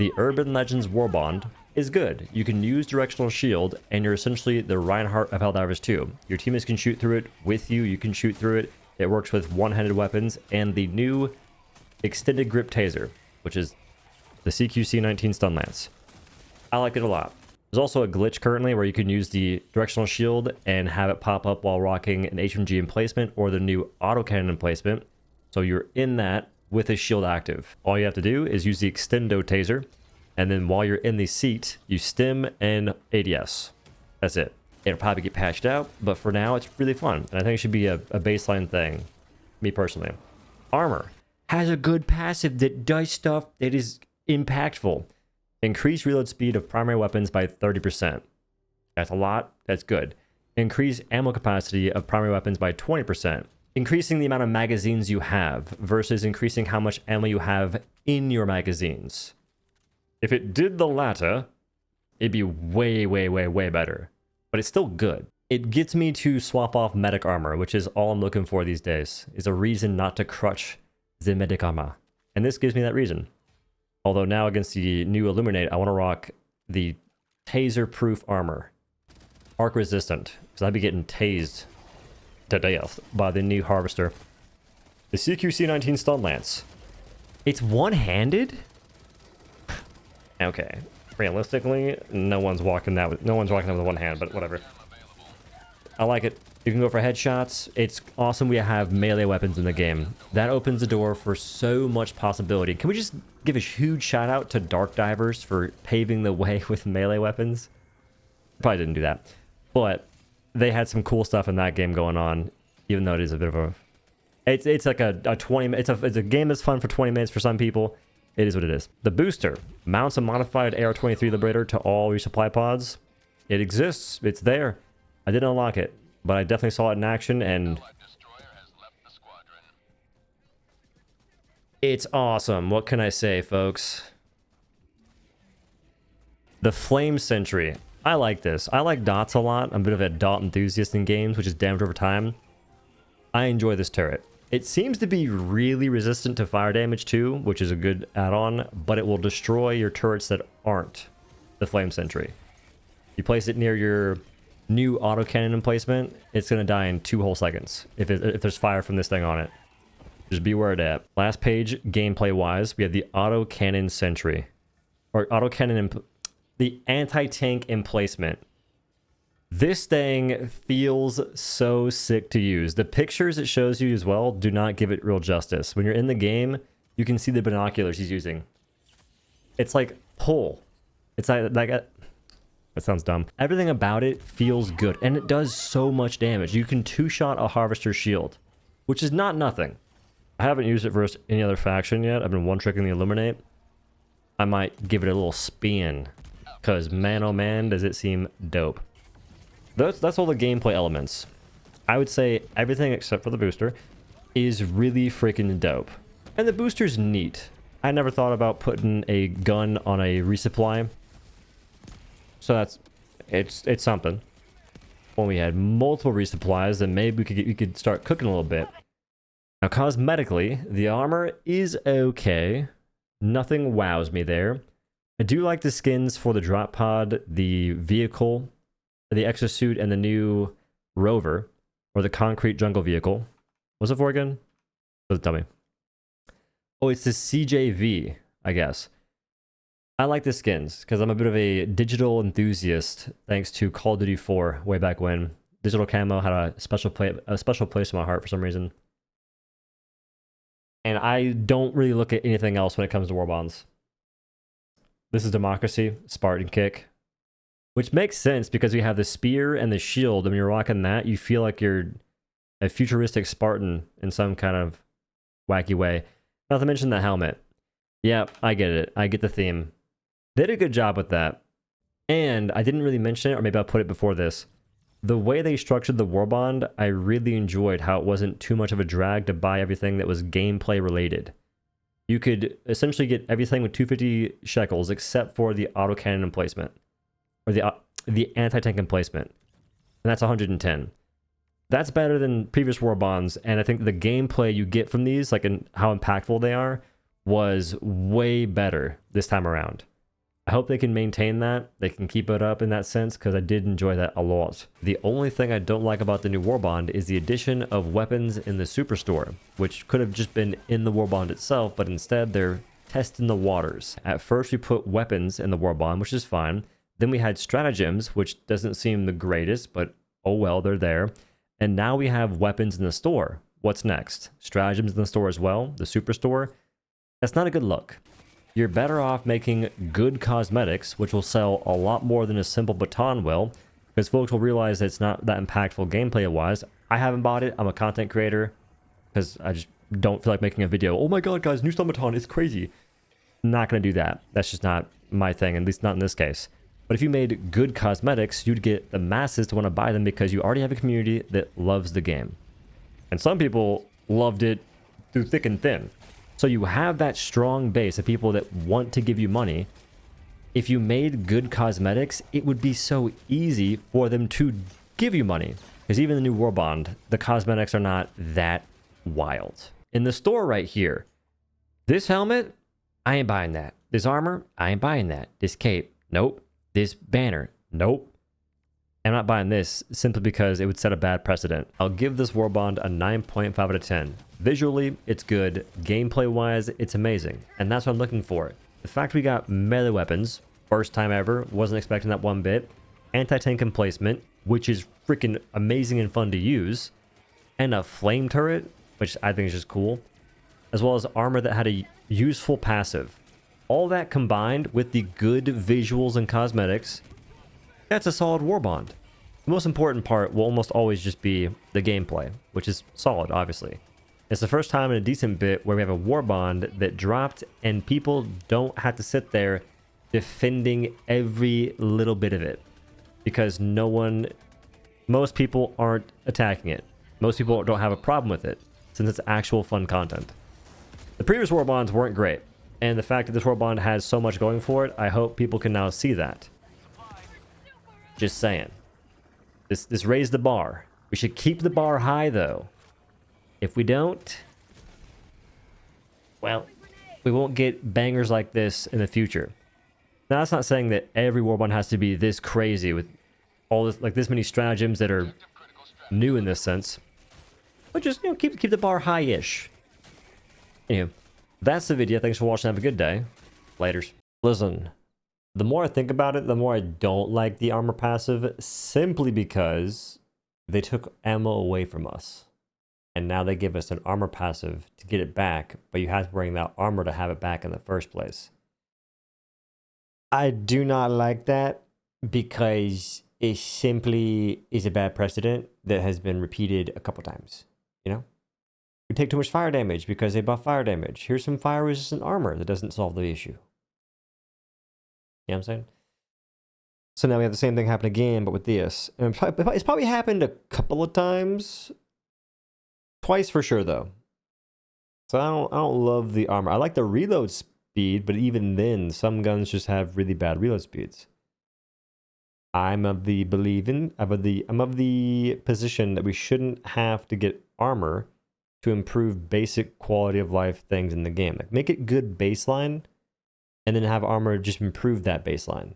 the Urban Legends Warbond is good. You can use Directional Shield, and you're essentially the Reinhardt of Helldivers 2. Your teammates can shoot through it with you, you can shoot through it. It works with one-handed weapons, and the new Extended Grip Taser, which is the CQC-19 Stun Lance. I like it a lot. There's also a glitch currently where you can use the Directional Shield and have it pop up while rocking an HMG emplacement or the new Autocannon emplacement. So you're in that with a shield active. All you have to do is use the Extendo Taser, and then while you're in the seat, you stim and ADS. That's it. It'll probably get patched out, but for now, it's really fun. And I think it should be a baseline thing, me personally. Armor has a good passive that does stuff that is impactful. Increase reload speed of primary weapons by 30%. That's a lot. That's good. Increase ammo capacity of primary weapons by 20%. Increasing the amount of magazines you have versus increasing how much ammo you have in your magazines. If it did the latter, it'd be way, way, way, way better. But it's still good. It gets me to swap off medic armor, which is all I'm looking for these days. Is a reason not to crutch the medic armor. And this gives me that reason. Although now against the new Illuminate, I want to rock the taser-proof armor. Arc resistant, because I'd be getting tased to death by the new Harvester. The CQC-19 Stun Lance. It's one-handed? Okay. Realistically, no one's walking that with one hand, but whatever. I like it. You can go for headshots. It's awesome we have melee weapons in the game. That opens the door for so much possibility. Can we just give a huge shout out to Dark Divers for paving the way with melee weapons? Probably didn't do that, but they had some cool stuff in that game going on, even though it is a bit of a... It's like a 20... It's a game that's fun for 20 minutes for some people. It is what it is. The booster mounts a modified AR-23 Liberator to all resupply pods. It exists. It's there. I didn't unlock it, but I definitely saw it in action, and it's awesome. What can I say, folks? The Flame Sentry. I like this. I like dots a lot. I'm a bit of a dot enthusiast in games, which is damaged over time. I enjoy this turret. It seems to be really resistant to fire damage too, which is a good add-on, but it will destroy your turrets that aren't the Flame Sentry. You place it near your new autocannon emplacement, it's going to die in 2 whole seconds if there's fire from this thing on it. Just be where it at. Last page, gameplay-wise, we have the Autocannon Sentry. Or Autocannon... the anti-tank emplacement. This thing feels so sick to use. The pictures it shows you as well do not give it real justice. When you're in the game, you can see the binoculars he's using. It's like pull. It's like that sounds dumb. Everything about it feels good, and it does so much damage. You can 2-shot a Harvester shield, which is not nothing. I haven't used it versus any other faction yet. I've been one-tricking the Illuminate. I might give it a little spin, because man oh man does it seem dope. That's all the gameplay elements. I would say everything except for the booster is really freaking dope. And the booster's neat. I never thought about putting a gun on a resupply. So it's something. When we had multiple resupplies, then maybe we could start cooking a little bit. Now cosmetically, the armor is okay. Nothing wows me there. I do like the skins for the drop pod, the vehicle, the exosuit, and the new rover, or the concrete jungle vehicle. What's it for again? Doesn't tell me. Oh, it's the CJV, I guess. I like the skins because I'm a bit of a digital enthusiast, thanks to Call of Duty 4 way back when. Digital camo had a special place in my heart for some reason. And I don't really look at anything else when it comes to Warbonds. This is Democracy, Spartan Kick. Which makes sense because you have the spear and the shield, and when you're rocking that, you feel like you're a futuristic Spartan in some kind of wacky way. Not to mention the helmet. Yeah, I get it. I get the theme. They did a good job with that. And I didn't really mention it, or maybe I'll put it before this. The way they structured the Warbond, I really enjoyed how it wasn't too much of a drag to buy everything that was gameplay related. You could essentially get everything with 250 shekels except for the autocannon emplacement. Or the anti-tank emplacement. And that's 110. That's better than previous Warbonds, and I think the gameplay you get from these, like how impactful they are, was way better this time around. I hope they can maintain that. They can keep it up in that sense, because I did enjoy that a lot. The only thing I don't like about the new Warbond is the addition of weapons in the Superstore, which could have just been in the Warbond itself, but instead they're testing the waters. At first we put weapons in the Warbond, which is fine. Then we had stratagems, which doesn't seem the greatest, but oh well, they're there. And now we have weapons in the store. What's next? Stratagems in the store as well, the Superstore. That's not a good look. You're better off making good cosmetics, which will sell a lot more than a simple baton will, because folks will realize that it's not that impactful gameplay-wise. I haven't bought it. I'm a content creator, because I just don't feel like making a video. Oh my god, guys, new stun baton, it's crazy. Not going to do that. That's just not my thing, at least not in this case. But if you made good cosmetics, you'd get the masses to want to buy them because you already have a community that loves the game. And some people loved it through thick and thin. So you have that strong base of people that want to give you money. If you made good cosmetics, it would be so easy for them to give you money. Because even the new Warbond, the cosmetics are not that wild. In the store right here, this helmet, I ain't buying that. This armor, I ain't buying that. This cape, nope. This banner, nope. I'm not buying this simply because it would set a bad precedent. I'll give this Warbond a 9.5 out of 10. Visually, it's good. Gameplay-wise, it's amazing. And that's what I'm looking for. The fact we got melee weapons, first time ever, wasn't expecting that one bit. Anti-tank emplacement, which is freaking amazing and fun to use. And a flame turret, which I think is just cool. As well as armor that had a useful passive. All that combined with the good visuals and cosmetics, that's a solid Warbond. The most important part will almost always just be the gameplay, which is solid, obviously. It's the first time in a decent bit where we have a Warbond that dropped and people don't have to sit there defending every little bit of it. Because most people aren't attacking it. Most people don't have a problem with it, since it's actual fun content. The previous Warbonds weren't great, and the fact that this Warbond has so much going for it, I hope people can now see that. Just saying. This raised the bar. We should keep the bar high, though. If we don't, well, we won't get bangers like this in the future. Now, that's not saying that every Warbond has to be this crazy with all this, like this many stratagems that are new in this sense. But just, keep the bar high-ish. Anyway, that's the video. Thanks for watching. Have a good day. Laters. Listen. The more I think about it, the more I don't like the armor passive, simply because they took ammo away from us. And now they give us an armor passive to get it back, but you have to bring that armor to have it back in the first place. I do not like that because it simply is a bad precedent that has been repeated a couple times. We take too much fire damage because they buff fire damage. Here's some fire resistant armor that doesn't solve the issue. You know what I'm saying? So now we have the same thing happen again, but with this. And it's probably happened a couple of times. Twice for sure, though. So I don't love the armor. I like the reload speed, but even then, some guns just have really bad reload speeds. I'm of the position that we shouldn't have to get armor to improve basic quality of life things in the game. Like, make it good baseline, and then have armor just improve that baseline.